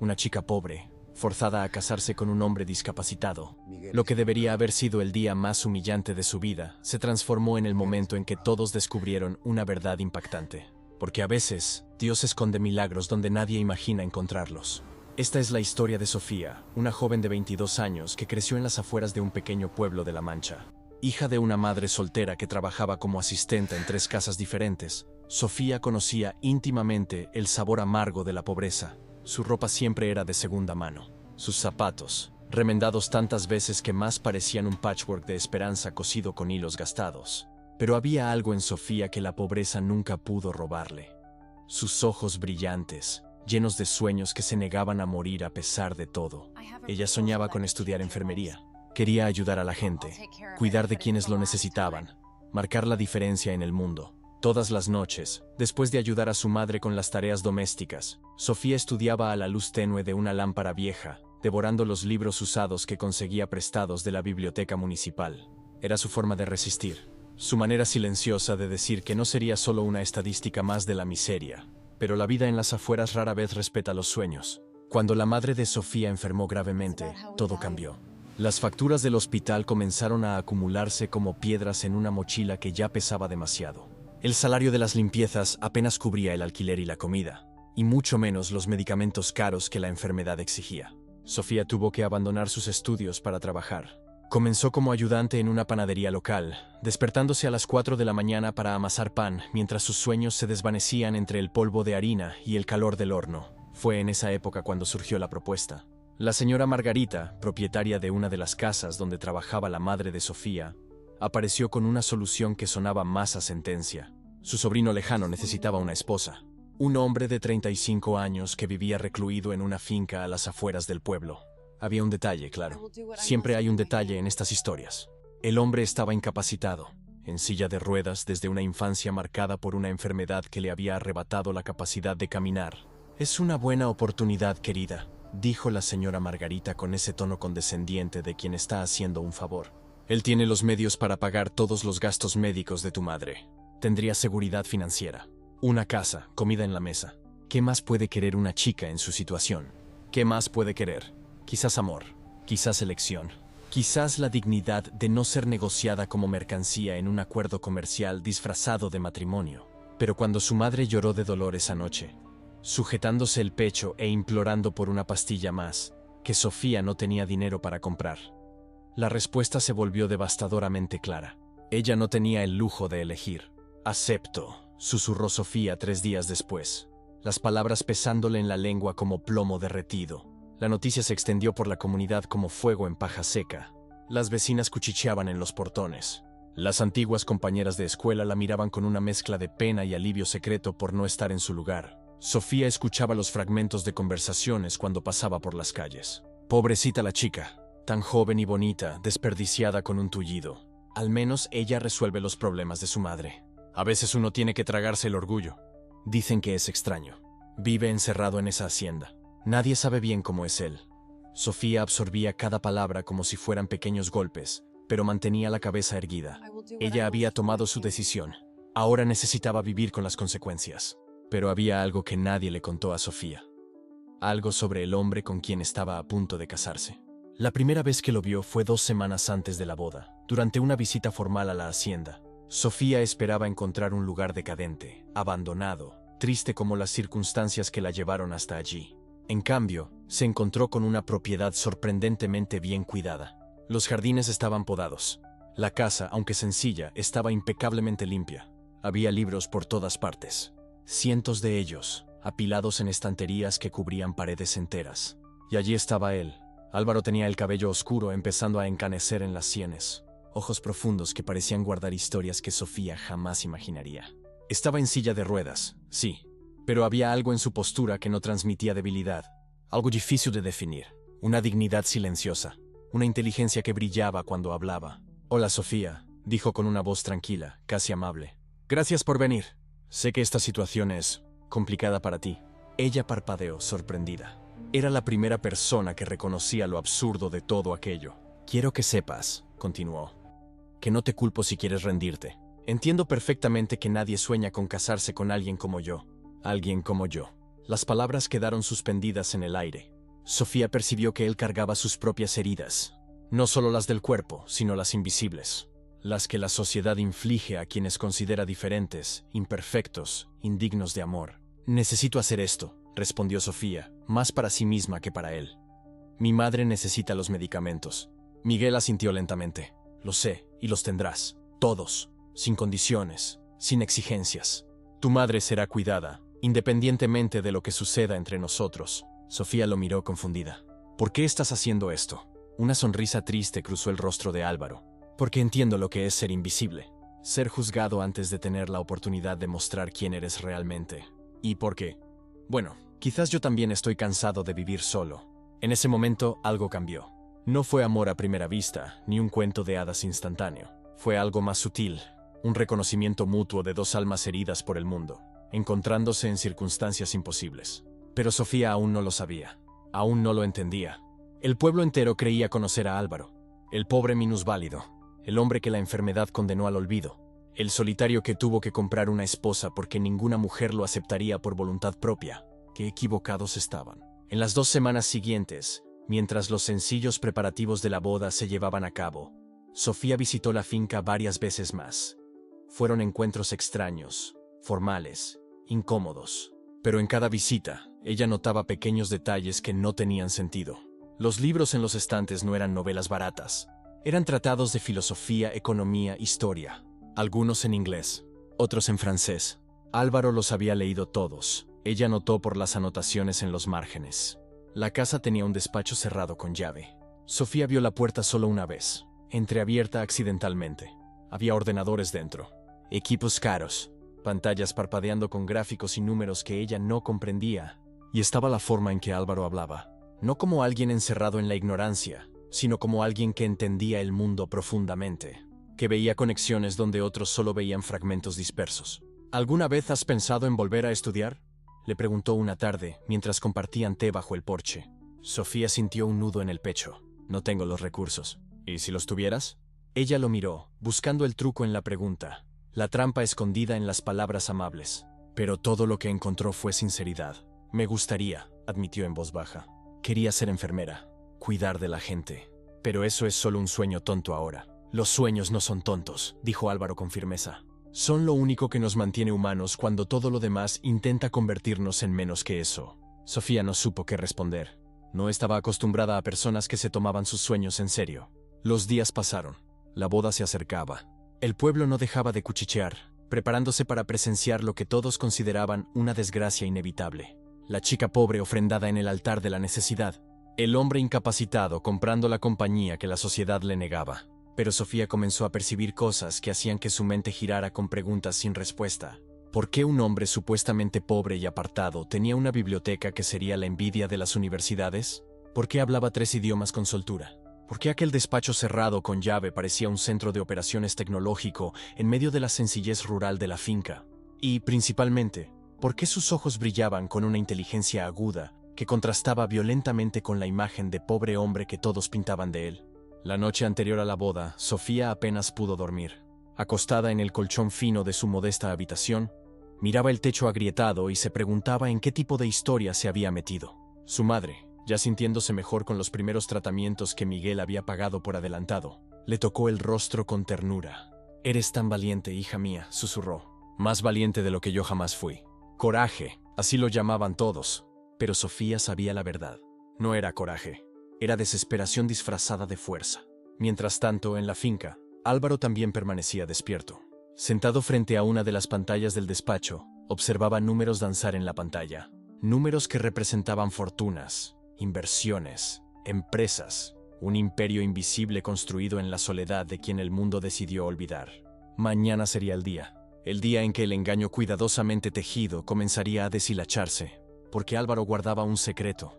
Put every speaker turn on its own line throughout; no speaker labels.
una chica pobre, forzada a casarse con un hombre discapacitado. Lo que debería haber sido el día más humillante de su vida se transformó en el momento en que todos descubrieron una verdad impactante. Porque a veces, Dios esconde milagros donde nadie imagina encontrarlos. Esta es la historia de Sofía, una joven de 22 años que creció en las afueras de un pequeño pueblo de La Mancha. Hija de una madre soltera que trabajaba como asistenta en 3 casas diferentes, Sofía conocía íntimamente el sabor amargo de la pobreza. Su ropa siempre era de segunda mano. Sus zapatos, remendados tantas veces que más parecían un patchwork de esperanza cosido con hilos gastados. Pero había algo en Sofía que la pobreza nunca pudo robarle. Sus ojos brillantes, llenos de sueños que se negaban a morir a pesar de todo. Ella soñaba con estudiar enfermería. Quería ayudar a la gente, cuidar de quienes lo necesitaban, marcar la diferencia en el mundo. Todas las noches, después de ayudar a su madre con las tareas domésticas, Sofía estudiaba a la luz tenue de una lámpara vieja, devorando los libros usados que conseguía prestados de la biblioteca municipal. Era su forma de resistir, su manera silenciosa de decir que no sería solo una estadística más de la miseria. Pero la vida en las afueras rara vez respeta los sueños. Cuando la madre de Sofía enfermó gravemente, todo cambió. Las facturas del hospital comenzaron a acumularse como piedras en una mochila que ya pesaba demasiado. El salario de las limpiezas apenas cubría el alquiler y la comida, y mucho menos los medicamentos caros que la enfermedad exigía. Sofía tuvo que abandonar sus estudios para trabajar. Comenzó como ayudante en una panadería local, despertándose a las 4 de la mañana para amasar pan mientras sus sueños se desvanecían entre el polvo de harina y el calor del horno. Fue en esa época cuando surgió la propuesta. La señora Margarita, propietaria de una de las casas donde trabajaba la madre de Sofía, apareció con una solución que sonaba más a sentencia. Su sobrino lejano necesitaba una esposa. Un hombre de 35 años que vivía recluido en una finca a las afueras del pueblo. Había un detalle, claro. Siempre hay un detalle en estas historias. El hombre estaba incapacitado, en silla de ruedas desde una infancia marcada por una enfermedad que le había arrebatado la capacidad de caminar. «Es una buena oportunidad, querida», dijo la señora Margarita con ese tono condescendiente de quien está haciendo un favor. «Él tiene los medios para pagar todos los gastos médicos de tu madre. Tendría seguridad financiera, una casa, comida en la mesa. ¿Qué más puede querer una chica en su situación? ¿Qué más puede querer? Quizás amor, quizás elección, quizás la dignidad de no ser negociada como mercancía en un acuerdo comercial disfrazado de matrimonio». Pero cuando su madre lloró de dolor esa noche, sujetándose el pecho e implorando por una pastilla más, que Sofía no tenía dinero para comprar, la respuesta se volvió devastadoramente clara. Ella no tenía el lujo de elegir. «Acepto», susurró Sofía 3 días después, las palabras pesándole en la lengua como plomo derretido. La noticia se extendió por la comunidad como fuego en paja seca. Las vecinas cuchicheaban en los portones. Las antiguas compañeras de escuela la miraban con una mezcla de pena y alivio secreto por no estar en su lugar. Sofía escuchaba los fragmentos de conversaciones cuando pasaba por las calles. «Pobrecita la chica, tan joven y bonita, desperdiciada con un tullido. Al menos ella resuelve los problemas de su madre. A veces uno tiene que tragarse el orgullo». Dicen que es extraño. Vive encerrado en esa hacienda. Nadie sabe bien cómo es él. Sofía absorbía cada palabra como si fueran pequeños golpes, pero mantenía la cabeza erguida. Ella había tomado su decisión. Ahora necesitaba vivir con las consecuencias. Pero había algo que nadie le contó a Sofía. Algo sobre el hombre con quien estaba a punto de casarse. La primera vez que lo vio fue 2 semanas antes de la boda, durante una visita formal a la hacienda. Sofía esperaba encontrar un lugar decadente, abandonado, triste como las circunstancias que la llevaron hasta allí. En cambio, se encontró con una propiedad sorprendentemente bien cuidada. Los jardines estaban podados. La casa, aunque sencilla, estaba impecablemente limpia. Había libros por todas partes. Cientos de ellos, apilados en estanterías que cubrían paredes enteras. Y allí estaba él. Álvaro tenía el cabello oscuro empezando a encanecer en las sienes. Ojos profundos que parecían guardar historias que Sofía jamás imaginaría. Estaba en silla de ruedas, sí, pero había algo en su postura que no transmitía debilidad. Algo difícil de definir. Una dignidad silenciosa. Una inteligencia que brillaba cuando hablaba. «Hola, Sofía», dijo con una voz tranquila, casi amable. «Gracias por venir. Sé que esta situación es complicada para ti». Ella parpadeó, sorprendida. Era la primera persona que reconocía lo absurdo de todo aquello. «Quiero que sepas», continuó, «que no te culpo si quieres rendirte. Entiendo perfectamente que nadie sueña con casarse con alguien como yo. Alguien como yo». Las palabras quedaron suspendidas en el aire. Sofía percibió que él cargaba sus propias heridas, no solo las del cuerpo, sino las invisibles, las que la sociedad inflige a quienes considera diferentes, imperfectos, indignos de amor. «Necesito hacer esto», respondió Sofía, más para sí misma que para él. «Mi madre necesita los medicamentos». Miguel asintió lentamente. «Lo sé, y los tendrás, todos, sin condiciones, sin exigencias. Tu madre será cuidada, independientemente de lo que suceda entre nosotros». Sofía lo miró confundida. «¿Por qué estás haciendo esto?». Una sonrisa triste cruzó el rostro de Álvaro. «Porque entiendo lo que es ser invisible, ser juzgado antes de tener la oportunidad de mostrar quién eres realmente. Y porque, bueno, quizás yo también estoy cansado de vivir solo». En ese momento algo cambió. No fue amor a primera vista, ni un cuento de hadas instantáneo. Fue algo más sutil, un reconocimiento mutuo de dos almas heridas por el mundo, encontrándose en circunstancias imposibles. Pero Sofía aún no lo sabía, aún no lo entendía. El pueblo entero creía conocer a Álvaro, el pobre minusválido, el hombre que la enfermedad condenó al olvido, el solitario que tuvo que comprar una esposa porque ninguna mujer lo aceptaría por voluntad propia. Qué equivocados estaban. En las 2 semanas siguientes, mientras los sencillos preparativos de la boda se llevaban a cabo, Sofía visitó la finca varias veces más. Fueron encuentros extraños, formales, incómodos. Pero en cada visita, ella notaba pequeños detalles que no tenían sentido. Los libros en los estantes no eran novelas baratas. Eran tratados de filosofía, economía, historia. Algunos en inglés, otros en francés. Álvaro los había leído todos. Ella notó por las anotaciones en los márgenes. La casa tenía un despacho cerrado con llave. Sofía vio la puerta solo una vez, entreabierta accidentalmente. Había ordenadores dentro, equipos caros, pantallas parpadeando con gráficos y números que ella no comprendía. Y estaba la forma en que Álvaro hablaba, no como alguien encerrado en la ignorancia, sino como alguien que entendía el mundo profundamente, que veía conexiones donde otros solo veían fragmentos dispersos. ¿Alguna vez has pensado en volver a estudiar?, le preguntó una tarde, mientras compartían té bajo el porche. Sofía sintió un nudo en el pecho. «No tengo los recursos». «¿Y si los tuvieras?». Ella lo miró, buscando el truco en la pregunta, la trampa escondida en las palabras amables. Pero todo lo que encontró fue sinceridad. «Me gustaría», admitió en voz baja. «Quería ser enfermera, cuidar de la gente. Pero eso es solo un sueño tonto ahora». «Los sueños no son tontos», dijo Álvaro con firmeza. «Son lo único que nos mantiene humanos cuando todo lo demás intenta convertirnos en menos que eso». Sofía no supo qué responder. No estaba acostumbrada a personas que se tomaban sus sueños en serio. Los días pasaron. La boda se acercaba. El pueblo no dejaba de cuchichear, preparándose para presenciar lo que todos consideraban una desgracia inevitable. La chica pobre ofrendada en el altar de la necesidad. El hombre incapacitado comprando la compañía que la sociedad le negaba. Pero Sofía comenzó a percibir cosas que hacían que su mente girara con preguntas sin respuesta. ¿Por qué un hombre supuestamente pobre y apartado tenía una biblioteca que sería la envidia de las universidades? ¿Por qué hablaba 3 idiomas con soltura? ¿Por qué aquel despacho cerrado con llave parecía un centro de operaciones tecnológico en medio de la sencillez rural de la finca? Y, principalmente, ¿por qué sus ojos brillaban con una inteligencia aguda que contrastaba violentamente con la imagen de pobre hombre que todos pintaban de él? La noche anterior a la boda, Sofía apenas pudo dormir. Acostada en el colchón fino de su modesta habitación, miraba el techo agrietado y se preguntaba en qué tipo de historia se había metido. Su madre, ya sintiéndose mejor con los primeros tratamientos que Miguel había pagado por adelantado, le tocó el rostro con ternura. «Eres tan valiente, hija mía», susurró. «Más valiente de lo que yo jamás fui». Coraje, así lo llamaban todos. Pero Sofía sabía la verdad. No era coraje. Era desesperación disfrazada de fuerza. Mientras tanto, en la finca, Álvaro también permanecía despierto. Sentado frente a una de las pantallas del despacho, observaba números danzar en la pantalla. Números que representaban fortunas, inversiones, empresas, un imperio invisible construido en la soledad de quien el mundo decidió olvidar. Mañana sería el día en que el engaño cuidadosamente tejido comenzaría a deshilacharse, porque Álvaro guardaba un secreto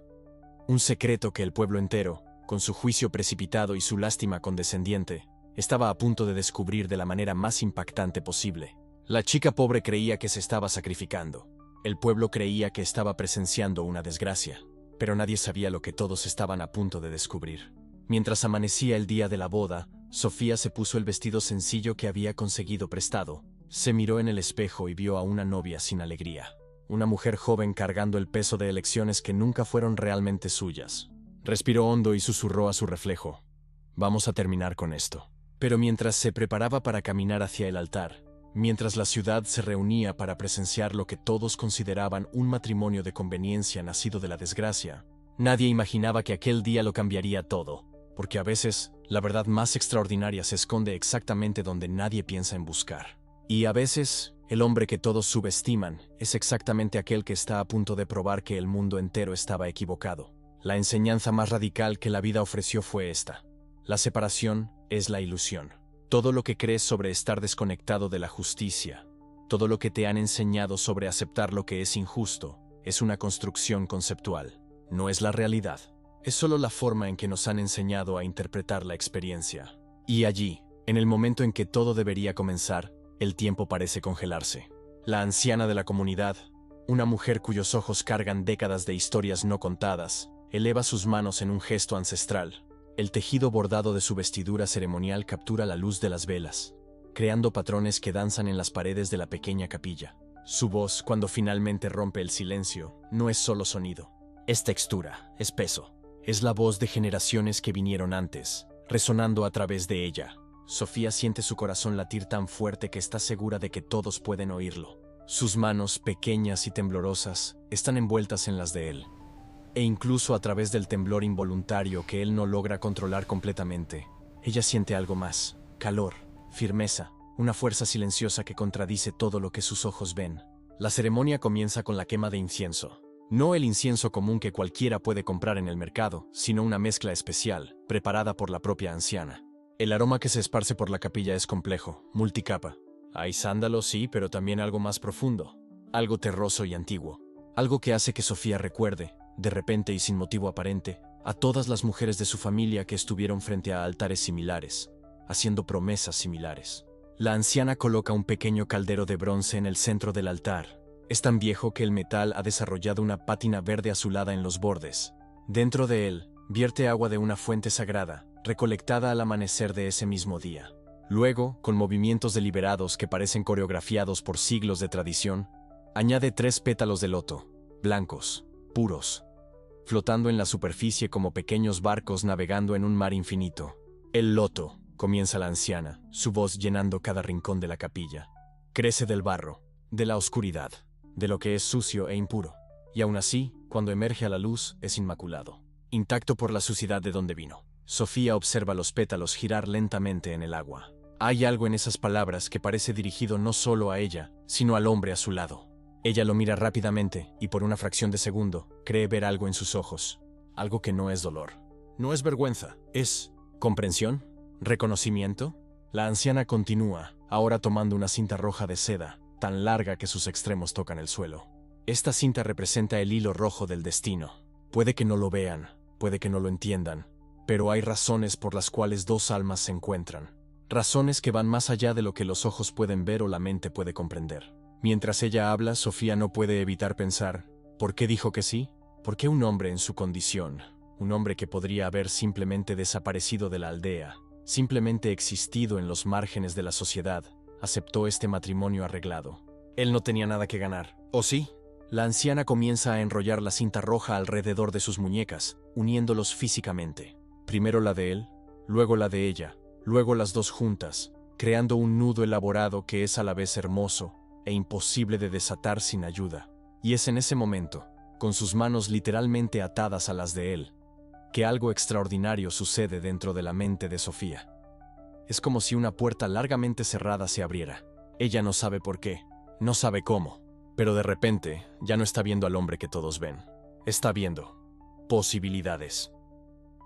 que el pueblo entero, con su juicio precipitado y su lástima condescendiente, estaba a punto de descubrir de la manera más impactante posible. La chica pobre creía que se estaba sacrificando. El pueblo creía que estaba presenciando una desgracia, pero nadie sabía lo que todos estaban a punto de descubrir. Mientras amanecía el día de la boda, Sofía se puso el vestido sencillo que había conseguido prestado, se miró en el espejo y vio a una novia sin alegría. una mujer joven cargando el peso de elecciones que nunca fueron realmente suyas. Respiró hondo y susurró a su reflejo: «Vamos a terminar con esto». Pero mientras se preparaba para caminar hacia el altar, mientras la ciudad se reunía para presenciar lo que todos consideraban un matrimonio de conveniencia nacido de la desgracia, nadie imaginaba que aquel día lo cambiaría todo, porque a veces la verdad más extraordinaria se esconde exactamente donde nadie piensa en buscar. Y a veces, el hombre que todos subestiman es exactamente aquel que está a punto de probar que el mundo entero estaba equivocado. La enseñanza más radical que la vida ofreció fue esta: la separación es la ilusión. Todo lo que crees sobre estar desconectado de la justicia, todo lo que te han enseñado sobre aceptar lo que es injusto, es una construcción conceptual. No es la realidad. Es solo la forma en que nos han enseñado a interpretar la experiencia. Y allí, en el momento en que todo debería comenzar, el tiempo parece congelarse. La anciana de la comunidad, una mujer cuyos ojos cargan décadas de historias no contadas, eleva sus manos en un gesto ancestral. El tejido bordado de su vestidura ceremonial captura la luz de las velas, creando patrones que danzan en las paredes de la pequeña capilla. Su voz, cuando finalmente rompe el silencio, no es solo sonido. Es textura, es peso. Es la voz de generaciones que vinieron antes, resonando a través de ella. Sofía siente su corazón latir tan fuerte que está segura de que todos pueden oírlo. Sus manos, pequeñas y temblorosas, están envueltas en las de él. E incluso a través del temblor involuntario que él no logra controlar completamente, ella siente algo más: calor, firmeza, una fuerza silenciosa que contradice todo lo que sus ojos ven. La ceremonia comienza con la quema de incienso. No el incienso común que cualquiera puede comprar en el mercado, sino una mezcla especial, preparada por la propia anciana. El aroma que se esparce por la capilla es complejo, multicapa. Hay sándalos, sí, pero también algo más profundo, algo terroso y antiguo. Algo que hace que Sofía recuerde, de repente y sin motivo aparente, a todas las mujeres de su familia que estuvieron frente a altares similares, haciendo promesas similares. La anciana coloca un pequeño caldero de bronce en el centro del altar. Es tan viejo que el metal ha desarrollado una pátina verde azulada en los bordes. Dentro de él, vierte agua de una fuente sagrada, recolectada al amanecer de ese mismo día. Luego, con movimientos deliberados que parecen coreografiados por siglos de tradición, añade 3 pétalos de loto, blancos, puros, flotando en la superficie como pequeños barcos navegando en un mar infinito. El loto, comienza la anciana, su voz llenando cada rincón de la capilla, crece del barro, de la oscuridad, de lo que es sucio e impuro. Y aún así, cuando emerge a la luz, es inmaculado, intacto por la suciedad de donde vino. Sofía observa los pétalos girar lentamente en el agua. Hay algo en esas palabras que parece dirigido no solo a ella, sino al hombre a su lado. Ella lo mira rápidamente y por una fracción de segundo cree ver algo en sus ojos. Algo que no es dolor. No es vergüenza. Es comprensión, reconocimiento. La anciana continúa, ahora tomando una cinta roja de seda, tan larga que sus extremos tocan el suelo. Esta cinta representa el hilo rojo del destino. Puede que no lo vean, puede que no lo entiendan, pero hay razones por las cuales 2 almas se encuentran. Razones que van más allá de lo que los ojos pueden ver o la mente puede comprender. Mientras ella habla, Sofía no puede evitar pensar: ¿por qué dijo que sí? ¿Por qué un hombre en su condición, un hombre que podría haber simplemente desaparecido de la aldea, simplemente existido en los márgenes de la sociedad, aceptó este matrimonio arreglado? Él no tenía nada que ganar, ¿o sí? La anciana comienza a enrollar la cinta roja alrededor de sus muñecas, uniéndolos físicamente. Primero la de él, luego la de ella, luego las 2 juntas, creando un nudo elaborado que es a la vez hermoso e imposible de desatar sin ayuda. Y es en ese momento, con sus manos literalmente atadas a las de él, que algo extraordinario sucede dentro de la mente de Sofía. Es como si una puerta largamente cerrada se abriera. Ella no sabe por qué, no sabe cómo, pero de repente ya no está viendo al hombre que todos ven. Está viendo posibilidades.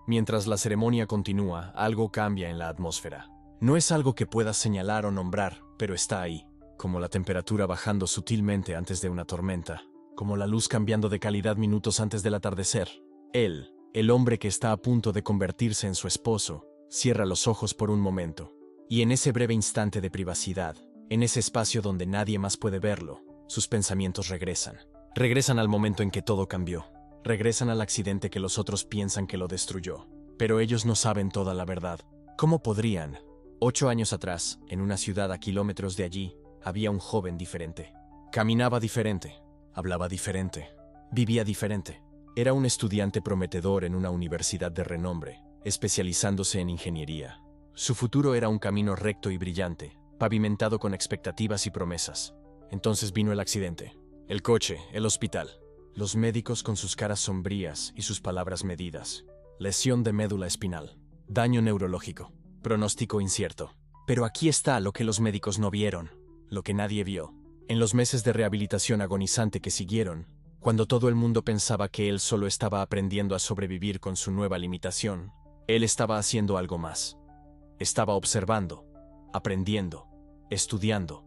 Mientras la ceremonia continúa, algo cambia en la atmósfera. No es algo que puedas señalar o nombrar, pero está ahí, como la temperatura bajando sutilmente antes de una tormenta, como la luz cambiando de calidad minutos antes del atardecer. Él, el hombre que está a punto de convertirse en su esposo, cierra los ojos por un momento. Y en ese breve instante de privacidad, en ese espacio donde nadie más puede verlo, sus pensamientos regresan. Regresan al momento en que todo cambió. Regresan al accidente que los otros piensan que lo destruyó. Pero ellos no saben toda la verdad. ¿Cómo podrían? 8 años atrás, en una ciudad a kilómetros de allí, había un joven diferente. Caminaba diferente. Hablaba diferente. Vivía diferente. Era un estudiante prometedor en una universidad de renombre, especializándose en ingeniería. Su futuro era un camino recto y brillante, pavimentado con expectativas y promesas. Entonces vino el accidente. El coche, el hospital. Los médicos con sus caras sombrías y sus palabras medidas. Lesión de médula espinal. Daño neurológico. Pronóstico incierto. Pero aquí está lo que los médicos no vieron, lo que nadie vio. En los meses de rehabilitación agonizante que siguieron, cuando todo el mundo pensaba que él solo estaba aprendiendo a sobrevivir con su nueva limitación, él estaba haciendo algo más. Estaba observando, aprendiendo, estudiando.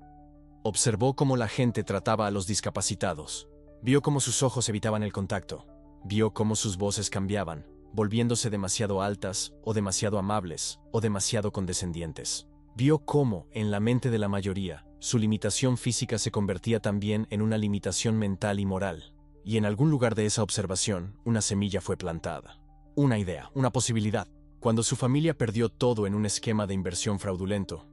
Observó cómo la gente trataba a los discapacitados. Vio cómo sus ojos evitaban el contacto. Vio cómo sus voces cambiaban, volviéndose demasiado altas, o demasiado amables, o demasiado condescendientes. Vio cómo, en la mente de la mayoría, su limitación física se convertía también en una limitación mental y moral. Y en algún lugar de esa observación, una semilla fue plantada. Una idea, una posibilidad. Cuando su familia perdió todo en un esquema de inversión fraudulento.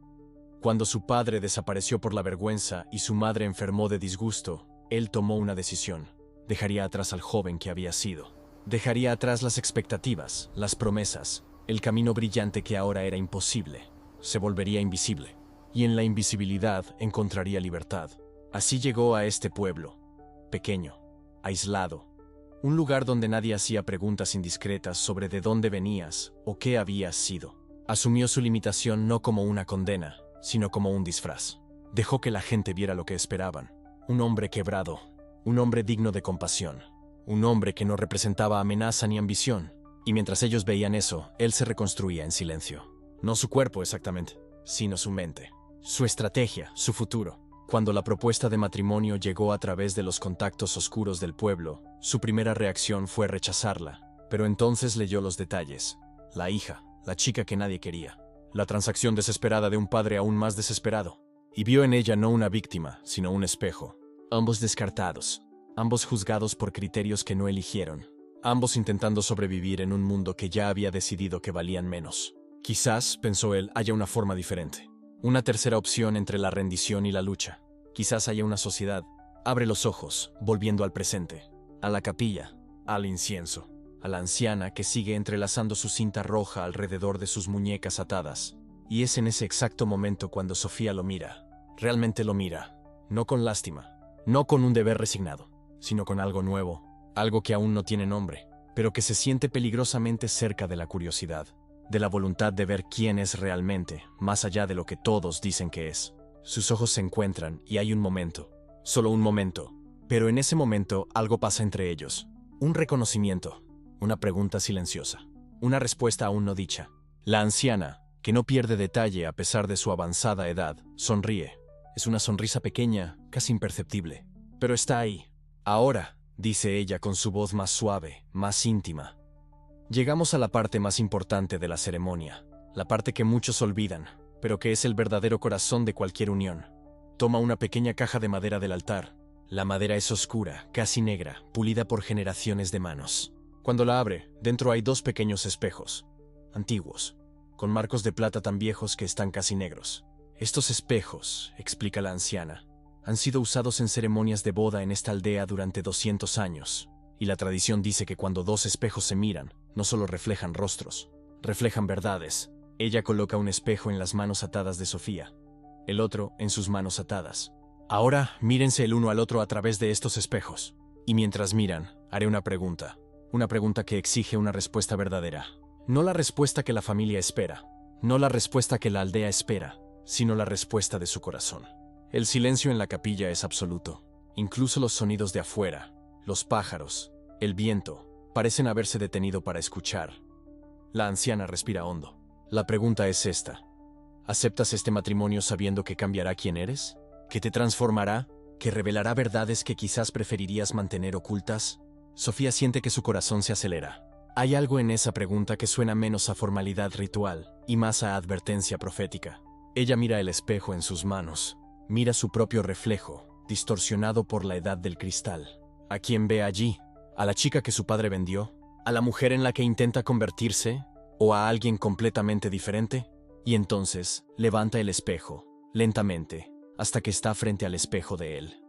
Cuando su padre desapareció por la vergüenza y su madre enfermó de disgusto, él tomó una decisión. Dejaría atrás al joven que había sido. Dejaría atrás las expectativas, las promesas, el camino brillante que ahora era imposible. Se volvería invisible. Y en la invisibilidad encontraría libertad. Así llegó a este pueblo. Pequeño, aislado. Un lugar donde nadie hacía preguntas indiscretas sobre de dónde venías o qué habías sido. Asumió su limitación no como una condena, sino como un disfraz. Dejó que la gente viera lo que esperaban. Un hombre quebrado. Un hombre digno de compasión. Un hombre que no representaba amenaza ni ambición. Y mientras ellos veían eso, él se reconstruía en silencio. No su cuerpo exactamente, sino su mente. Su estrategia, su futuro. Cuando la propuesta de matrimonio llegó a través de los contactos oscuros del pueblo, su primera reacción fue rechazarla. Pero entonces leyó los detalles. La hija, la chica que nadie quería. La transacción desesperada de un padre aún más desesperado. Y vio en ella no una víctima, sino un espejo. Ambos descartados. Ambos juzgados por criterios que no eligieron. Ambos intentando sobrevivir en un mundo que ya había decidido que valían menos. Quizás, pensó él, haya una forma diferente. Una tercera opción entre la rendición y la lucha. Quizás haya una sociedad. Abre los ojos, volviendo al presente. A la capilla, al incienso. A la anciana que sigue entrelazando su cinta roja alrededor de sus muñecas atadas. Y es en ese exacto momento cuando Sofía lo mira. Realmente lo mira. No con lástima. No con un deber resignado. Sino con algo nuevo. Algo que aún no tiene nombre. Pero que se siente peligrosamente cerca de la curiosidad. De la voluntad de ver quién es realmente, más allá de lo que todos dicen que es. Sus ojos se encuentran y hay un momento. Solo un momento. Pero en ese momento algo pasa entre ellos. Un reconocimiento. Una pregunta silenciosa. Una respuesta aún no dicha. La anciana, que no pierde detalle a pesar de su avanzada edad, sonríe. Es una sonrisa pequeña, casi imperceptible. Pero está ahí. Ahora, dice ella con su voz más suave, más íntima. Llegamos a la parte más importante de la ceremonia. La parte que muchos olvidan, pero que es el verdadero corazón de cualquier unión. Toma una pequeña caja de madera del altar. La madera es oscura, casi negra, pulida por generaciones de manos. Cuando la abre, dentro hay dos pequeños espejos, antiguos, con marcos de plata tan viejos que están casi negros. Estos espejos, explica la anciana, han sido usados en ceremonias de boda en esta aldea durante 200 años. Y la tradición dice que cuando dos espejos se miran, no solo reflejan rostros, reflejan verdades. Ella coloca un espejo en las manos atadas de Sofía, el otro en sus manos atadas. Ahora, mírense el uno al otro a través de estos espejos. Y mientras miran, haré una pregunta que exige una respuesta verdadera. No la respuesta que la familia espera, no la respuesta que la aldea espera, sino la respuesta de su corazón. El silencio en la capilla es absoluto. Incluso los sonidos de afuera, los pájaros, el viento, parecen haberse detenido para escuchar. La anciana respira hondo. La pregunta es esta. ¿Aceptas este matrimonio sabiendo que cambiará quién eres? ¿Que te transformará? ¿Que revelará verdades que quizás preferirías mantener ocultas? Sofía siente que su corazón se acelera. Hay algo en esa pregunta que suena menos a formalidad ritual y más a advertencia profética. Ella mira el espejo en sus manos. Mira su propio reflejo, distorsionado por la edad del cristal. ¿A quién ve allí? ¿A la chica que su padre vendió? ¿A la mujer en la que intenta convertirse? ¿O a alguien completamente diferente? Y entonces levanta el espejo, lentamente, hasta que está frente al espejo de él.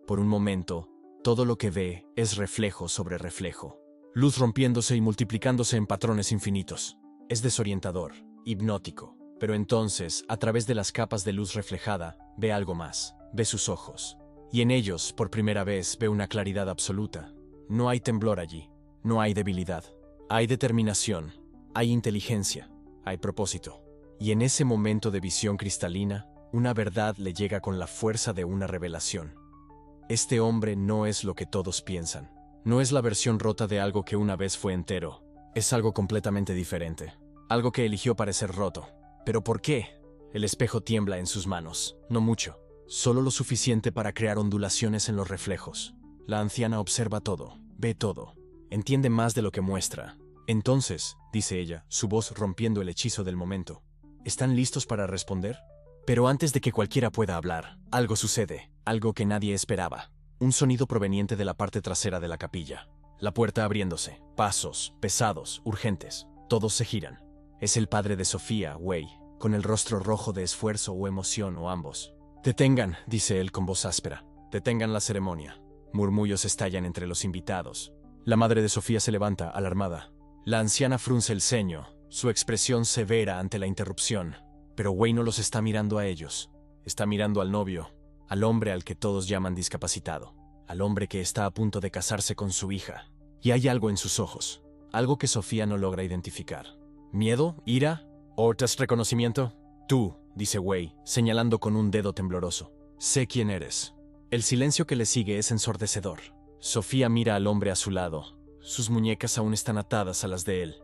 Por un momento, Todo lo que ve es reflejo sobre reflejo. Luz rompiéndose y multiplicándose en patrones infinitos. Es desorientador, hipnótico. Pero entonces, a través de las capas de luz reflejada, ve algo más. Ve sus ojos. Y en ellos, por primera vez, ve una claridad absoluta. No hay temblor allí. No hay debilidad. Hay determinación. Hay inteligencia. Hay propósito. Y en ese momento de visión cristalina, una verdad le llega con la fuerza de una revelación. Este hombre no es lo que todos piensan. No es la versión rota de algo que una vez fue entero. Es algo completamente diferente. Algo que eligió parecer roto. ¿Pero por qué? El espejo tiembla en sus manos. No mucho. Solo lo suficiente para crear ondulaciones en los reflejos. La anciana observa todo. Ve todo. Entiende más de lo que muestra. Entonces, dice ella, su voz rompiendo el hechizo del momento. ¿Están listos para responder? Pero antes de que cualquiera pueda hablar, algo sucede, algo que nadie esperaba. Un sonido proveniente de la parte trasera de la capilla. La puerta abriéndose, pasos, pesados, urgentes. Todos se giran. Es el padre de Sofía, Wei, con el rostro rojo de esfuerzo o emoción o ambos. «Detengan», dice él con voz áspera. «Detengan la ceremonia». Murmullos estallan entre los invitados. La madre de Sofía se levanta, alarmada. La anciana frunce el ceño, su expresión severa ante la interrupción. Pero Wei no los está mirando a ellos. Está mirando al novio, al hombre al que todos llaman discapacitado, al hombre que está a punto de casarse con su hija. Y hay algo en sus ojos, algo que Sofía no logra identificar. ¿Miedo? ¿Ira? ¿O reconocimiento? Tú, dice Wei, señalando con un dedo tembloroso. Sé quién eres. El silencio que le sigue es ensordecedor. Sofía mira al hombre a su lado. Sus muñecas aún están atadas a las de él.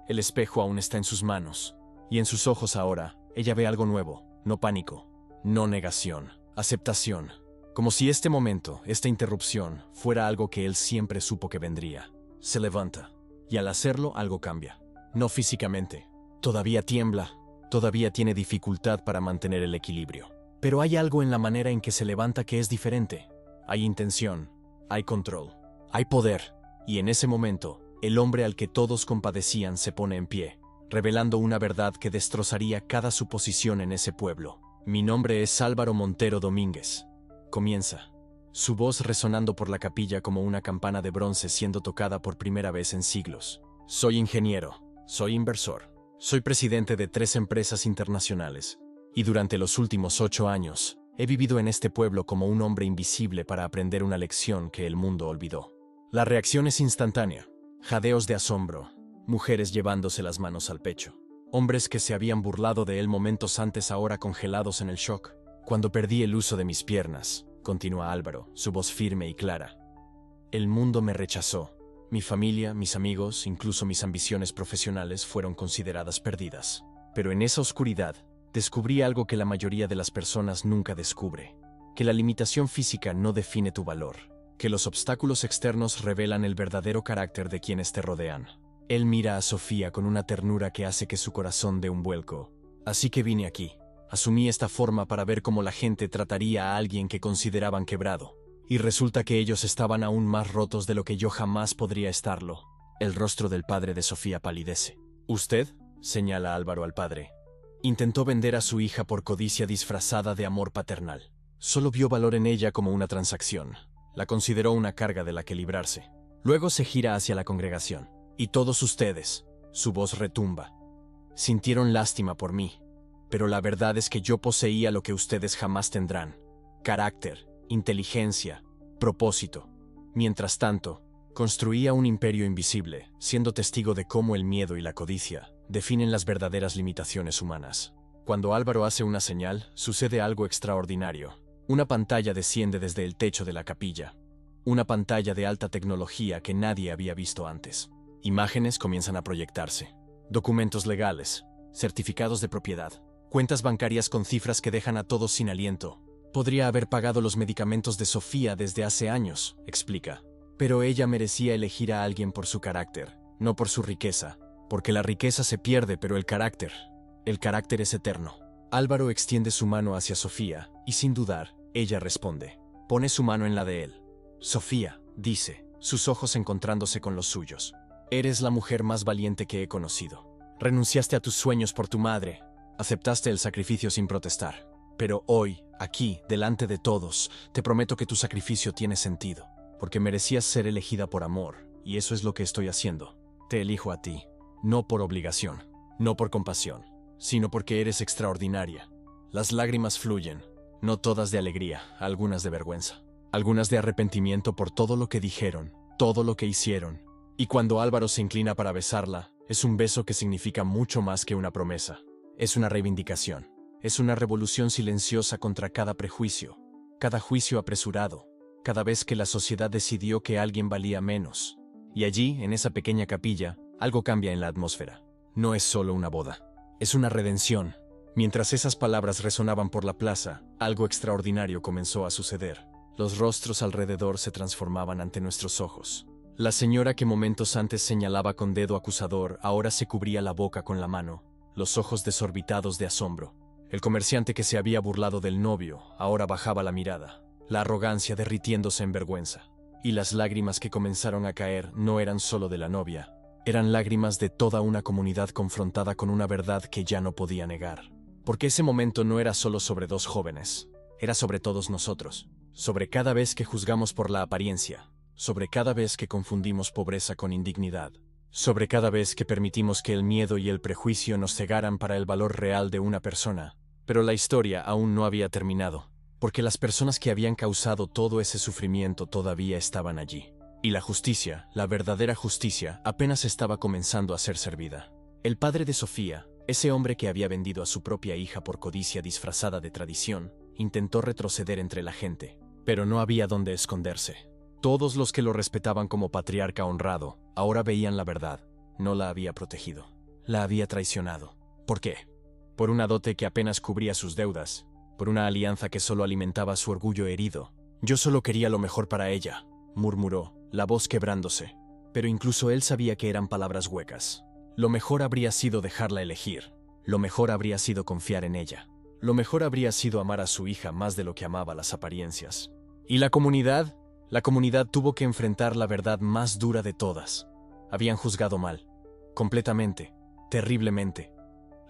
El espejo aún está en sus manos. Y en sus ojos ahora, ella ve algo nuevo. No pánico. No negación. Aceptación. Como si este momento, esta interrupción, fuera algo que él siempre supo que vendría. Se levanta. Y al hacerlo, algo cambia. No físicamente. Todavía tiembla. Todavía tiene dificultad para mantener el equilibrio. Pero hay algo en la manera en que se levanta que es diferente. Hay intención. Hay control. Hay poder. Y en ese momento, el hombre al que todos compadecían se pone en pie, revelando una verdad que destrozaría cada suposición en ese pueblo. Mi nombre es Álvaro Montero Domínguez. Comienza. Su voz resonando por la capilla como una campana de bronce siendo tocada por primera vez en siglos. Soy ingeniero. Soy inversor. Soy presidente de 3 empresas internacionales. Y durante los últimos 8 años, he vivido en este pueblo como un hombre invisible para aprender una lección que el mundo olvidó. La reacción es instantánea. Jadeos de asombro. Mujeres llevándose las manos al pecho. Hombres que se habían burlado de él momentos antes ahora congelados en el shock. Cuando perdí el uso de mis piernas, continúa Álvaro, su voz firme y clara. El mundo me rechazó. Mi familia, mis amigos, incluso mis ambiciones profesionales fueron consideradas perdidas. Pero en esa oscuridad, descubrí algo que la mayoría de las personas nunca descubre. Que la limitación física no define tu valor. Que los obstáculos externos revelan el verdadero carácter de quienes te rodean. Él mira a Sofía con una ternura que hace que su corazón dé un vuelco. Así que vine aquí. Asumí esta forma para ver cómo la gente trataría a alguien que consideraban quebrado. Y resulta que ellos estaban aún más rotos de lo que yo jamás podría estarlo. El rostro del padre de Sofía palidece. «¿Usted?», señala Álvaro al padre. Intentó vender a su hija por codicia disfrazada de amor paternal. Solo vio valor en ella como una transacción. La consideró una carga de la que librarse. Luego se gira hacia la congregación. «Y todos ustedes», su voz retumba, «sintieron lástima por mí. Pero la verdad es que yo poseía lo que ustedes jamás tendrán. Carácter, inteligencia, propósito. Mientras tanto, construía un imperio invisible, siendo testigo de cómo el miedo y la codicia definen las verdaderas limitaciones humanas. Cuando Álvaro hace una señal, sucede algo extraordinario. Una pantalla desciende desde el techo de la capilla. Una pantalla de alta tecnología que nadie había visto antes. Imágenes comienzan a proyectarse. Documentos legales, certificados de propiedad, cuentas bancarias con cifras que dejan a todos sin aliento. Podría haber pagado los medicamentos de Sofía desde hace años, explica. Pero ella merecía elegir a alguien por su carácter, no por su riqueza. Porque la riqueza se pierde, pero el carácter es eterno. Álvaro extiende su mano hacia Sofía, y sin dudar, ella responde. Pone su mano en la de él. «Sofía», dice, sus ojos encontrándose con los suyos. «Eres la mujer más valiente que he conocido. Renunciaste a tus sueños por tu madre. Aceptaste el sacrificio sin protestar. Pero hoy, aquí, delante de todos, te prometo que tu sacrificio tiene sentido. porque merecías ser elegida por amor, y eso es lo que estoy haciendo. Te elijo a ti, no por obligación, no por compasión, sino porque eres extraordinaria. Las lágrimas fluyen, no todas de alegría, algunas de vergüenza, algunas de arrepentimiento por todo lo que dijeron, todo lo que hicieron. Y cuando Álvaro se inclina para besarla, es un beso que significa mucho más que una promesa. Es una reivindicación, es una revolución silenciosa contra cada prejuicio, cada juicio apresurado, cada vez que la sociedad decidió que alguien valía menos. Y allí, en esa pequeña capilla, algo cambia en la atmósfera. No es solo una boda, es una redención. Mientras esas palabras resonaban por la plaza, algo extraordinario comenzó a suceder. Los rostros alrededor se transformaban ante nuestros ojos. La señora que momentos antes señalaba con dedo acusador ahora se cubría la boca con la mano, los ojos desorbitados de asombro. El comerciante que se había burlado del novio ahora bajaba la mirada, la arrogancia derritiéndose en vergüenza. Y las lágrimas que comenzaron a caer no eran solo de la novia, eran lágrimas de toda una comunidad confrontada con una verdad que ya no podía negar. Porque ese momento no era solo sobre dos jóvenes, era sobre todos nosotros, sobre cada vez que juzgamos por la apariencia, sobre cada vez que confundimos pobreza con indignidad, sobre cada vez que permitimos que el miedo y el prejuicio nos cegaran para el valor real de una persona. Pero la historia aún no había terminado, porque las personas que habían causado todo ese sufrimiento todavía estaban allí. Y la justicia, la verdadera justicia, apenas estaba comenzando a ser servida. El padre de Sofía, ese hombre que había vendido a su propia hija por codicia disfrazada de tradición, intentó retroceder entre la gente, pero no había dónde esconderse. Todos los que lo respetaban como patriarca honrado, ahora veían la verdad. No la había protegido. La había traicionado. ¿Por qué? Por una dote que apenas cubría sus deudas, por una alianza que solo alimentaba su orgullo herido. Yo solo quería lo mejor para ella, murmuró, la voz quebrándose. Pero incluso él sabía que eran palabras huecas. Lo mejor habría sido dejarla elegir. Lo mejor habría sido confiar en ella. Lo mejor habría sido amar a su hija más de lo que amaba las apariencias. ¿Y la comunidad? La comunidad tuvo que enfrentar la verdad más dura de todas. Habían juzgado mal. Completamente. Terriblemente.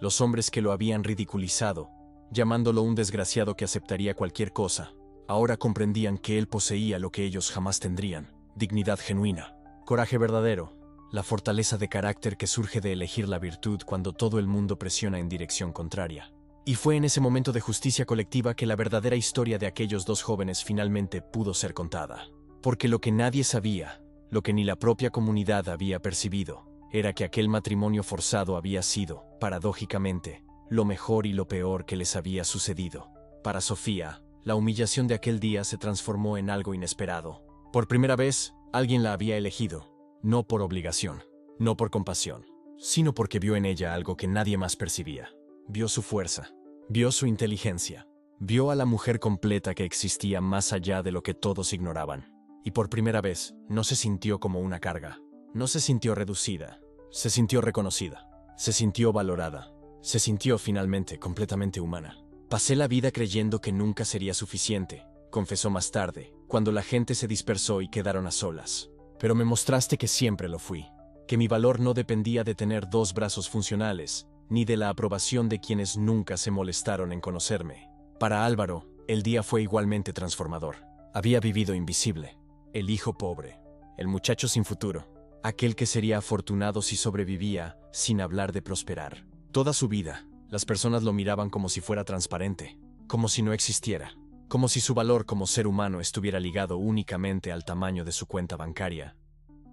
Los hombres que lo habían ridiculizado, llamándolo un desgraciado que aceptaría cualquier cosa, ahora comprendían que él poseía lo que ellos jamás tendrían: dignidad genuina, coraje verdadero, la fortaleza de carácter que surge de elegir la virtud cuando todo el mundo presiona en dirección contraria. Y fue en ese momento de justicia colectiva que la verdadera historia de aquellos dos jóvenes finalmente pudo ser contada. Porque lo que nadie sabía, lo que ni la propia comunidad había percibido, era que aquel matrimonio forzado había sido, paradójicamente, lo mejor y lo peor que les había sucedido. Para Sofía, la humillación de aquel día se transformó en algo inesperado. Por primera vez, alguien la había elegido, no por obligación, no por compasión, sino porque vio en ella algo que nadie más percibía. Vio su fuerza, vio su inteligencia, vio a la mujer completa que existía más allá de lo que todos ignoraban. Y por primera vez, no se sintió como una carga, no se sintió reducida, se sintió reconocida, se sintió valorada, se sintió finalmente completamente humana. Pasé la vida creyendo que nunca sería suficiente, confesó más tarde, cuando la gente se dispersó y quedaron a solas. Pero me mostraste que siempre lo fui, que mi valor no dependía de tener dos brazos funcionales, ni de la aprobación de quienes nunca se molestaron en conocerme. Para Álvaro, el día fue igualmente transformador. Había vivido invisible. El hijo pobre, el muchacho sin futuro, aquel que sería afortunado si sobrevivía, sin hablar de prosperar. Toda su vida, las personas lo miraban como si fuera transparente, como si no existiera, como si su valor como ser humano estuviera ligado únicamente al tamaño de su cuenta bancaria.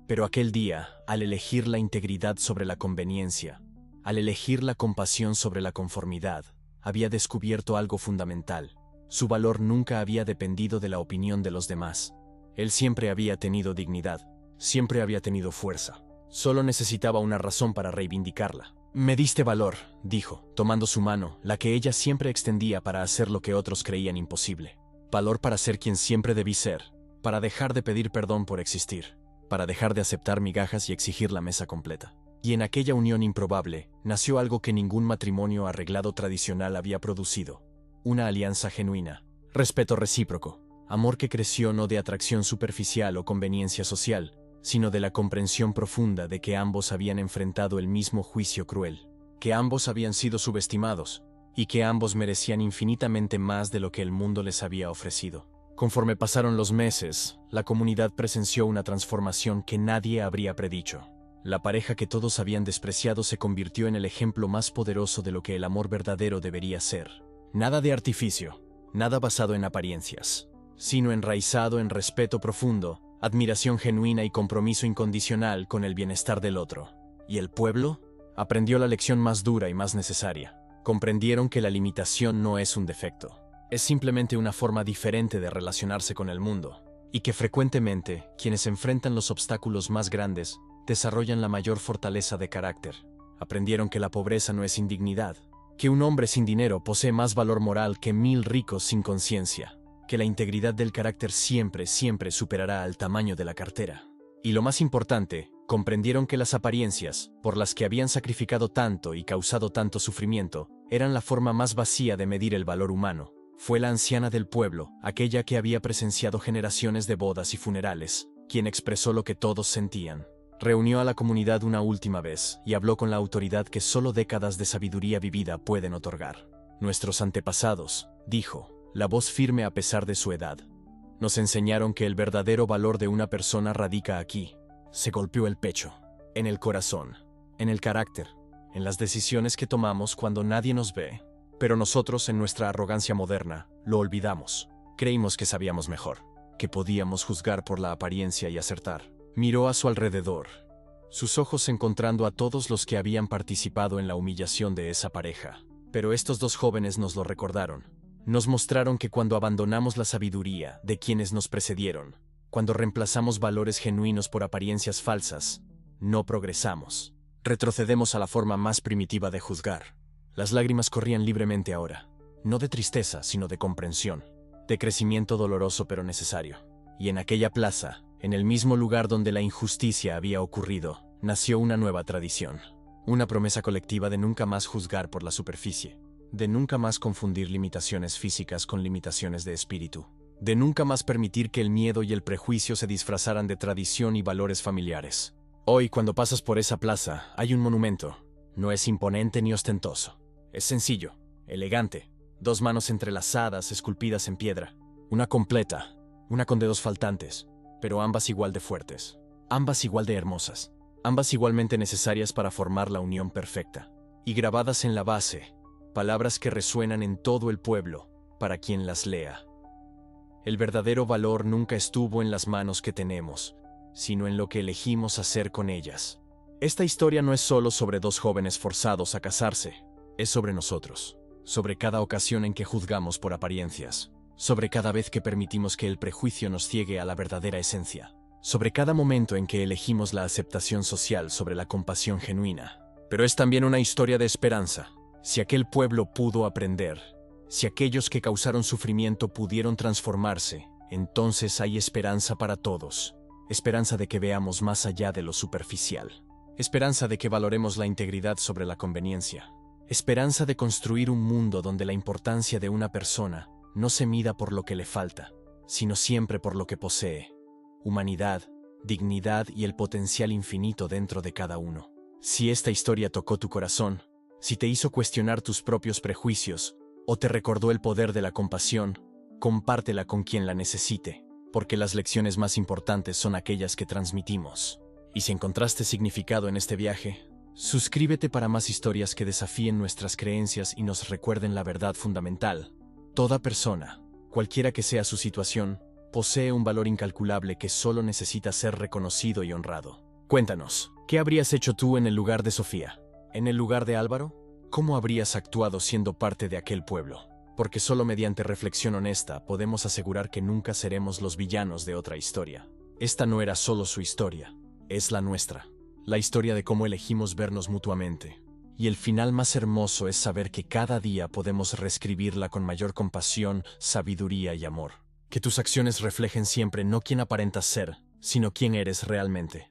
Pero aquel día, al elegir la integridad sobre la conveniencia, al elegir la compasión sobre la conformidad, había descubierto algo fundamental. Su valor nunca había dependido de la opinión de los demás. Él siempre había tenido dignidad, siempre había tenido fuerza. Solo necesitaba una razón para reivindicarla. Me diste valor, dijo, tomando su mano, la que ella siempre extendía para hacer lo que otros creían imposible. Valor para ser quien siempre debí ser, para dejar de pedir perdón por existir, para dejar de aceptar migajas y exigir la mesa completa. Y en aquella unión improbable, nació algo que ningún matrimonio arreglado tradicional había producido. Una alianza genuina, respeto recíproco, amor que creció no de atracción superficial o conveniencia social, sino de la comprensión profunda de que ambos habían enfrentado el mismo juicio cruel, que ambos habían sido subestimados, y que ambos merecían infinitamente más de lo que el mundo les había ofrecido. Conforme pasaron los meses, la comunidad presenció una transformación que nadie habría predicho. La pareja que todos habían despreciado se convirtió en el ejemplo más poderoso de lo que el amor verdadero debería ser. Nada de artificio, nada basado en apariencias, sino enraizado en respeto profundo, admiración genuina y compromiso incondicional con el bienestar del otro. ¿Y el pueblo? Aprendió la lección más dura y más necesaria. Comprendieron que la limitación no es un defecto. Es simplemente una forma diferente de relacionarse con el mundo, y que frecuentemente quienes enfrentan los obstáculos más grandes desarrollan la mayor fortaleza de carácter. Aprendieron que la pobreza no es indignidad, que un hombre sin dinero posee más valor moral que 1000 ricos sin conciencia, que la integridad del carácter siempre superará al tamaño de la cartera. Y lo más importante, comprendieron que las apariencias, por las que habían sacrificado tanto y causado tanto sufrimiento, eran la forma más vacía de medir el valor humano. Fue la anciana del pueblo, aquella que había presenciado generaciones de bodas y funerales, quien expresó lo que todos sentían. Reunió a la comunidad una última vez y habló con la autoridad que solo décadas de sabiduría vivida pueden otorgar. Nuestros antepasados, dijo, la voz firme a pesar de su edad, nos enseñaron que el verdadero valor de una persona radica aquí. Se golpeó el pecho, en el corazón, en el carácter, en las decisiones que tomamos cuando nadie nos ve. Pero nosotros, en nuestra arrogancia moderna, lo olvidamos. Creímos que sabíamos mejor, que podíamos juzgar por la apariencia y acertar. Miró a su alrededor, sus ojos encontrando a todos los que habían participado en la humillación de esa pareja. Pero estos dos jóvenes nos lo recordaron. Nos mostraron que cuando abandonamos la sabiduría de quienes nos precedieron, cuando reemplazamos valores genuinos por apariencias falsas, no progresamos. Retrocedemos a la forma más primitiva de juzgar. Las lágrimas corrían libremente ahora, no de tristeza, sino de comprensión, de crecimiento doloroso pero necesario. Y en aquella plaza, en el mismo lugar donde la injusticia había ocurrido, nació una nueva tradición. Una promesa colectiva de nunca más juzgar por la superficie, de nunca más confundir limitaciones físicas con limitaciones de espíritu, de nunca más permitir que el miedo y el prejuicio se disfrazaran de tradición y valores familiares. Hoy, cuando pasas por esa plaza, hay un monumento. No es imponente ni ostentoso. Es sencillo, elegante, 2 manos entrelazadas esculpidas en piedra, una completa, una con dedos faltantes, pero ambas igual de fuertes, ambas igual de hermosas, ambas igualmente necesarias para formar la unión perfecta. Y grabadas en la base, palabras que resuenan en todo el pueblo, para quien las lea. El verdadero valor nunca estuvo en las manos que tenemos, sino en lo que elegimos hacer con ellas. Esta historia no es solo sobre 2 jóvenes forzados a casarse. Es sobre nosotros, sobre cada ocasión en que juzgamos por apariencias, sobre cada vez que permitimos que el prejuicio nos ciegue a la verdadera esencia, sobre cada momento en que elegimos la aceptación social sobre la compasión genuina. Pero es también una historia de esperanza. Si aquel pueblo pudo aprender, si aquellos que causaron sufrimiento pudieron transformarse, entonces hay esperanza para todos. Esperanza de que veamos más allá de lo superficial. Esperanza de que valoremos la integridad sobre la conveniencia. Esperanza de construir un mundo donde la importancia de una persona no se mida por lo que le falta, sino siempre por lo que posee. Humanidad, dignidad y el potencial infinito dentro de cada uno. Si esta historia tocó tu corazón, si te hizo cuestionar tus propios prejuicios o te recordó el poder de la compasión, compártela con quien la necesite, porque las lecciones más importantes son aquellas que transmitimos. Y si encontraste significado en este viaje, suscríbete para más historias que desafíen nuestras creencias y nos recuerden la verdad fundamental. Toda persona, cualquiera que sea su situación, posee un valor incalculable que solo necesita ser reconocido y honrado. Cuéntanos, ¿qué habrías hecho tú en el lugar de Sofía? ¿En el lugar de Álvaro? ¿Cómo habrías actuado siendo parte de aquel pueblo? Porque solo mediante reflexión honesta podemos asegurar que nunca seremos los villanos de otra historia. Esta no era solo su historia, es la nuestra. La historia de cómo elegimos vernos mutuamente. Y el final más hermoso es saber que cada día podemos reescribirla con mayor compasión, sabiduría y amor. Que tus acciones reflejen siempre no quién aparentas ser, sino quién eres realmente.